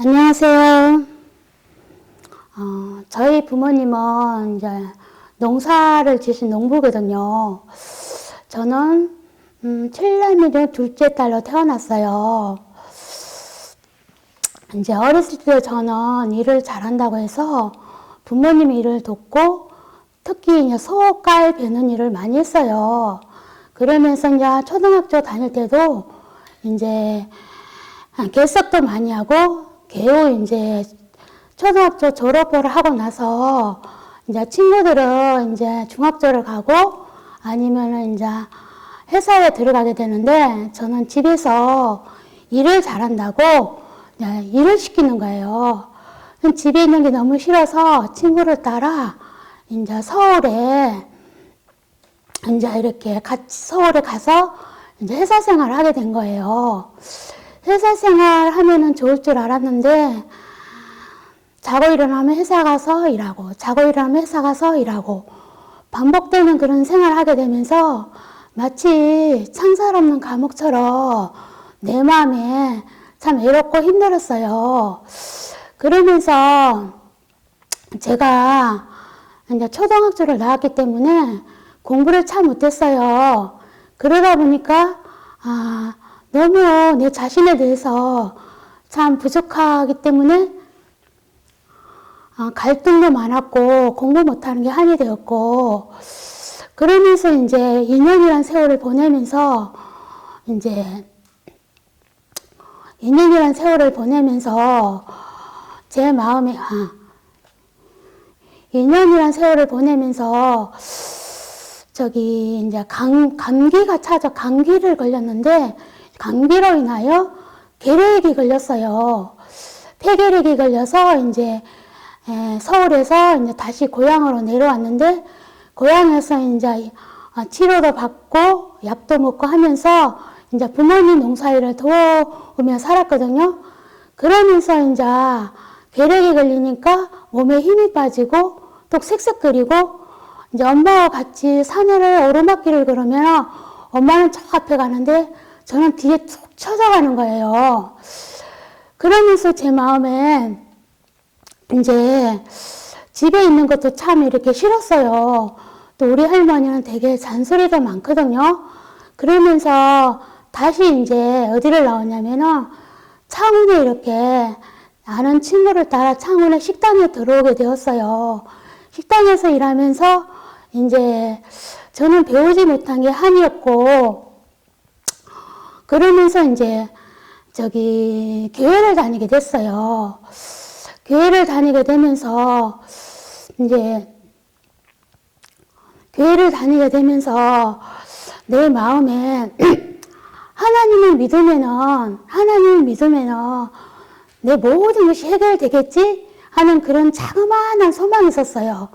안녕하세요. 저희 부모님은 이제 농사를 지신 농부거든요. 저는 7남매 둘째 딸로 태어났어요. 이제 어렸을 때 저는 일을 잘한다고 해서 부모님 일을 돕고 특히 이제 소깔 베는 일을 많이 했어요. 그러면서 이제 초등학교 다닐 때도 이제 개석도 많이 하고 겨우 이제 초등학교 졸업을 하고 나서 이제 친구들은 이제 중학교를 가고 아니면은 이제 회사에 들어가게 되는데 저는 집에서 일을 잘한다고 일을 시키는 거예요. 집에 있는 게 너무 싫어서 친구를 따라 이제 서울에 이제 이렇게 같이 서울에 가서 이제 회사 생활을 하게 된 거예요. 회사 생활 하면은 좋을 줄 알았는데 자고 일어나면 회사 가서 일하고 자고 일어나면 회사 가서 일하고 반복되는 그런 생활을 하게 되면서 마치 창살 없는 감옥처럼 내 마음에 참 외롭고 힘들었어요. 그러면서 제가 이제 초등학교를 나왔기 때문에 공부를 참 못했어요. 그러다 보니까 너무 내 자신에 대해서 참 부족하기 때문에 갈등도 많았고 공부 못하는 게 한이 되었고 그러면서 이제 2년이란 세월을 보내면서 제 마음에 2년이란 세월을 보내면서 이제 감기를 걸렸는데 감기로 인하여 계력이 걸렸어요. 폐결핵이 걸려서 이제 서울에서 이제 다시 고향으로 내려왔는데 고향에서 이제 치료도 받고 약도 먹고 하면서 이제 부모님 농사일을 도우며 살았거든요. 그러면서 이제 계력이 걸리니까 몸에 힘이 빠지고 또 쌕쌕거리고 이제 엄마와 같이 산을 오르막길을 걸으면 엄마는 저 앞에 가는데 저는 뒤에 툭 쳐져가는 거예요. 그러면서 제 마음에 이제 집에 있는 것도 참 이렇게 싫었어요. 또 우리 할머니는 되게 잔소리도 많거든요. 그러면서 다시 이제 어디를 나왔냐면은 창원에 이렇게 아는 친구를 따라 창원에 식당에 들어오게 되었어요. 식당에서 일하면서 이제 저는 배우지 못한 게 한이었고 그러면서 이제 교회를 다니게 됐어요. 교회를 다니게 되면서 내 마음에 하나님을 믿으면은 내 모든 것이 해결되겠지 하는 그런 자그마한 소망이 있었어요.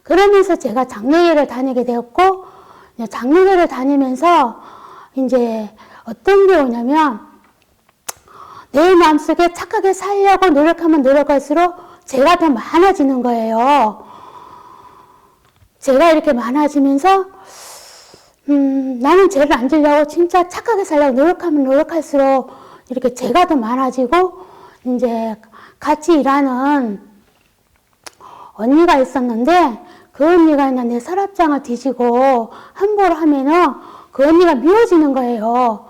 그러면서 제가 장로교를 다니게 되었고 장로교를 다니면서 이제 어떤 게 오냐면 내 마음속에 착하게 살려고 노력하면 노력할수록 죄가 더 많아지는 거예요. 죄가 이렇게 많아지면서 나는 죄를 안 지려고 진짜 착하게 살려고 노력하면 노력할수록 이렇게 죄가 더 많아지고 이제 같이 일하는 언니가 있었는데 그 언니가 그냥 내 서랍장을 뒤지고 함부로 하면은 그 언니가 미워지는 거예요.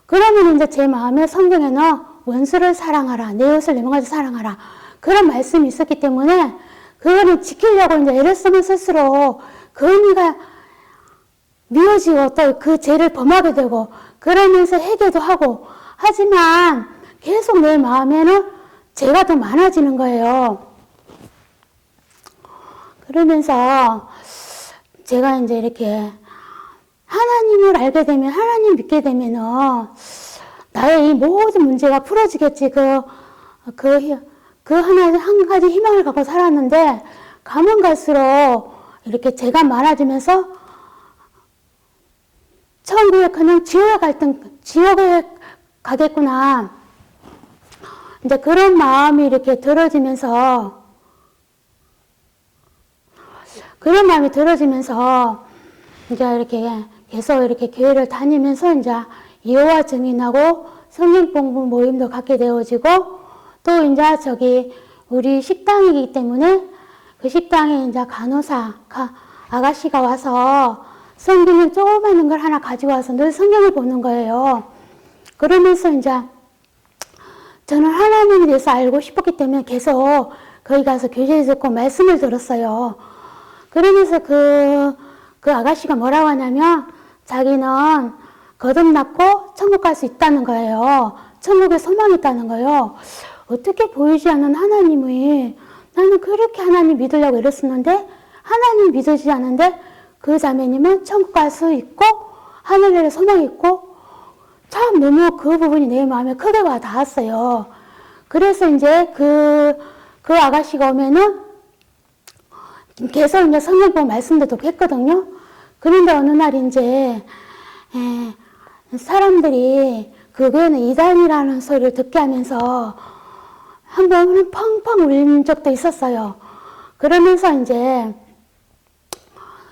그러면 이제 제 마음에 성경에는 원수를 사랑하라, 내 옷을 내 몸같이 사랑하라 그런 말씀이 있었기 때문에 그거를 지키려고 이제 애를 쓰면 쓸수록 그 언니가 미워지고 또 그 죄를 범하게 되고 그러면서 회개도 하고 하지만 계속 내 마음에는 죄가 더 많아지는 거예요. 그러면서 제가 이제 이렇게 하나님을 알게 되면 하나님 믿게 되면은 나의 이 모든 문제가 풀어지겠지 한 가지 희망을 갖고 살았는데 가면 갈수록 이렇게 죄가 많아지면서 천국에 그냥 지옥에 가겠구나 이제 그런 마음이 이렇게 들어지면서 이제 이렇게 계속 이렇게 교회를 다니면서 이제 여호와 증인하고 성경 공부 모임도 갖게 되어지고 또 이제 저기 우리 식당이기 때문에 그 식당에 이제 간호사 아가씨가 와서 성경을 조그마한 걸 하나 가지고 와서 늘 성경을 보는 거예요. 그러면서 이제 저는 하나님에 대해서 알고 싶었기 때문에 계속 거기 가서 교제를 듣고 말씀을 들었어요. 그러면서 그 아가씨가 뭐라고 하냐면 자기는 거듭났고 천국 갈 수 있다는 거예요. 천국에 소망이 있다는 거예요. 어떻게 보이지 않는 하나님이, 나는 그렇게 하나님 믿으려고 이랬었는데 하나님 믿어지지 않는데 그 자매님은 천국 갈 수 있고 하늘에 소망이 있고, 참 너무 그 부분이 내 마음에 크게 와 닿았어요. 그래서 이제 그 아가씨가 오면은 계속 이제 성경 보고 말씀도 듣고 했거든요. 그런데 어느 날 이제 사람들이 그 교회는 이단이라는 소리를 듣게 하면서 한 번은 펑펑 울린 적도 있었어요. 그러면서 이제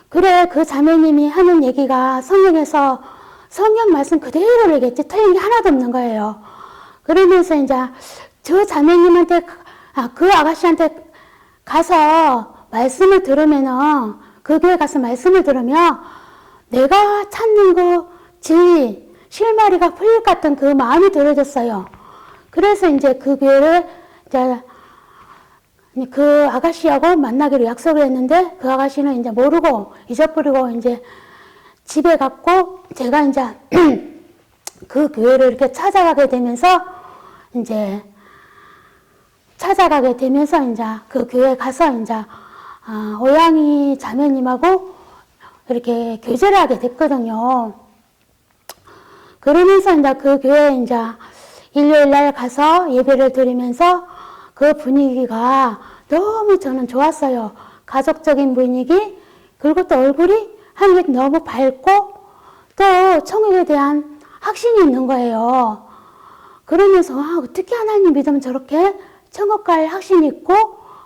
그래, 그 자매님이 하는 얘기가 성경에서 성경 말씀 그대로 얘기했지 틀린 게 하나도 없는 거예요. 그러면서 이제 저 자매님한테, 그 아가씨한테 가서 말씀을 들으면은, 그 교회 가서 말씀을 들으면 내가 찾는 그 진리, 실마리가 풀릴 것 같은 그 마음이 들어졌어요. 그래서 이제 그 교회를 이제 그 아가씨하고 만나기로 약속을 했는데 그 아가씨는 이제 모르고 잊어버리고 이제 집에 갔고, 제가 이제 그 교회를 이렇게 찾아가게 되면서 이제 그 교회 가서 이제 오양이 자매님하고 이렇게 교제를 하게 됐거든요. 그러면서 이제 그 교회에 이제 일요일 날 가서 예배를 드리면서 그 분위기가 너무 저는 좋았어요. 가족적인 분위기, 그리고 또 얼굴이 하늘이 너무 밝고 또 천국에 대한 확신이 있는 거예요. 그러면서 어떻게 하나님 믿으면 저렇게 천국 갈 확신이 있고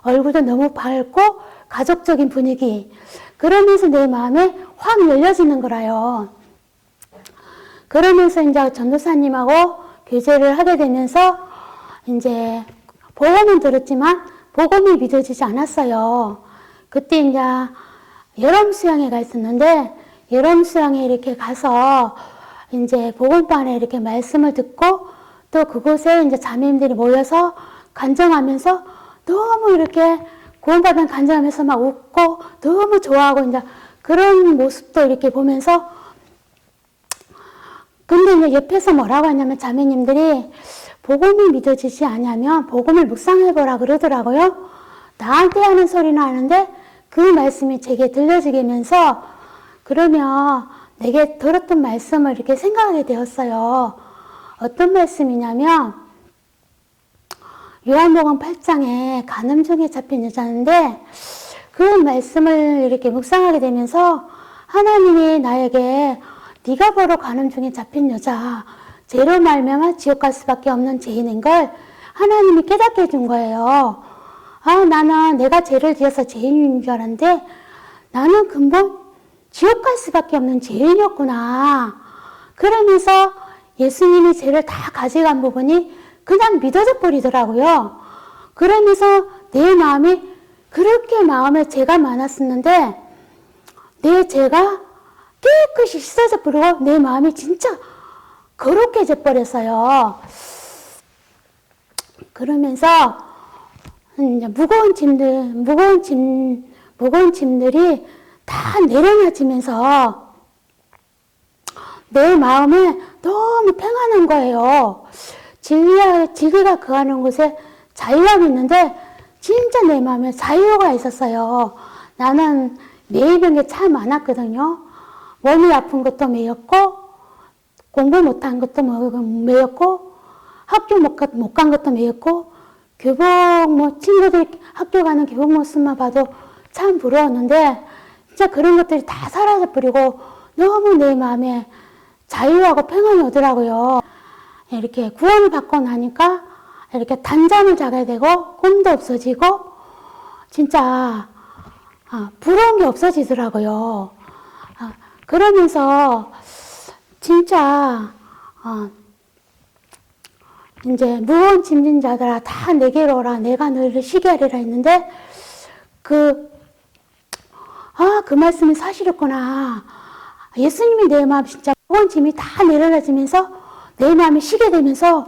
얼굴도 너무 밝고 가족적인 분위기, 그러면서 내 마음에 확 열려지는 거라요. 그러면서 이제 전도사님하고 교제를 하게 되면서 이제 복음은 들었지만 복음이 믿어지지 않았어요. 그때 이제 여름 수양회 가 있었는데 여름 수양회 이렇게 가서 이제 복음반에 이렇게 말씀을 듣고 또 그곳에 이제 자매님들이 모여서 간증하면서 너무 이렇게 구원받은 간증하면서 막 웃고 너무 좋아하고 이제 그런 모습도 이렇게 보면서, 근데 이제 옆에서 뭐라고 하냐면 자매님들이 복음이 믿어지지 않으면 복음을 묵상해보라 그러더라고요. 나한테 하는 소리는 하는데 그 말씀이 제게 들려지면서 그러면 내게 들었던 말씀을 이렇게 생각하게 되었어요. 어떤 말씀이냐면 요한복음 8장에 간음 중에 잡힌 여자인데 그 말씀을 이렇게 묵상하게 되면서 하나님이 나에게 네가 바로 간음 중에 잡힌 여자, 죄로 말미암아 지옥 갈 수밖에 없는 죄인인 걸 하나님이 깨닫게 해준 거예요. 나는 내가 죄를 지어서 죄인인 줄 알았는데 나는 근본 지옥 갈 수밖에 없는 죄인이었구나. 그러면서 예수님이 죄를 다 가져간 부분이 그냥 믿어져 버리더라고요. 그러면서 내 마음이 그렇게 마음에 죄가 많았었는데 내 죄가 깨끗이 씻어져 버리고 내 마음이 진짜 거룩해져 버렸어요. 그러면서 이제 무거운 짐들이 다 내려놔지면서 내 마음에 너무 평안한 거예요. 진리가 거하는 곳에 자유함이 있는데 진짜 내 마음에 자유가 있었어요. 나는 매입은 게 참 많았거든요. 몸이 아픈 것도 매였고 공부 못한 것도 매였고 학교 못 간 것도 매였고 교복 친구들 학교 가는 교복 모습만 봐도 참 부러웠는데 진짜 그런 것들이 다 사라져 버리고 너무 내 마음에 자유하고 평안이 오더라고요. 이렇게 구원을 받고 나니까 이렇게 단잠을 자게 되고 꿈도 없어지고 진짜 부러운 게 없어지더라고요. 그러면서 진짜 이제 무거운 짐진 자들아 다 내게로 오라 내가 너희를 쉬게 하리라 했는데 그 말씀이 사실이었구나. 예수님이 내 마음 진짜 무거운 짐이 다 내려놔지면서 내 마음이 쉬게 되면서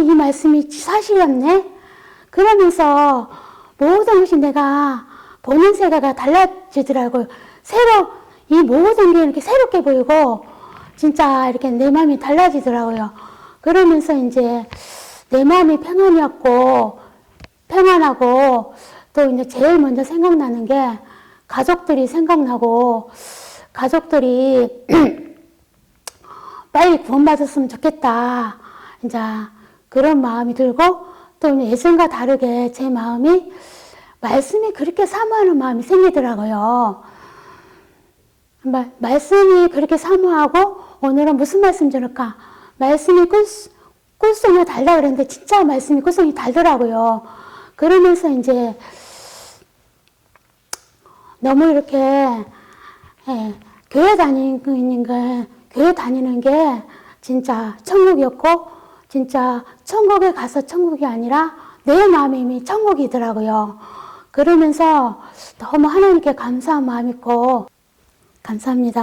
이 말씀이 사실이었네. 그러면서 모든 것이 내가 보는 세계가 달라지더라고요. 이 모든 게 이렇게 새롭게 보이고 진짜 이렇게 내 마음이 달라지더라고요. 그러면서 이제 내 마음이 평안하고 또 이제 제일 먼저 생각나는 게 가족들이 생각나고 가족들이 빨리 구원받았으면 좋겠다. 이제 그런 마음이 들고 또 예전과 다르게 제 마음이 말씀이 그렇게 사모하는 마음이 생기더라고요. 말씀이 그렇게 사모하고 오늘은 무슨 말씀 들을까? 말씀이 꿀송이 달라 그랬는데 진짜 말씀이 꿀송이 달더라고요. 그러면서 이제 너무 이렇게 교회 다니는 게 진짜 천국이었고 진짜 천국에 가서 천국이 아니라 내 마음이 이미 천국이더라고요. 그러면서 너무 하나님께 감사한 마음 있고 감사합니다.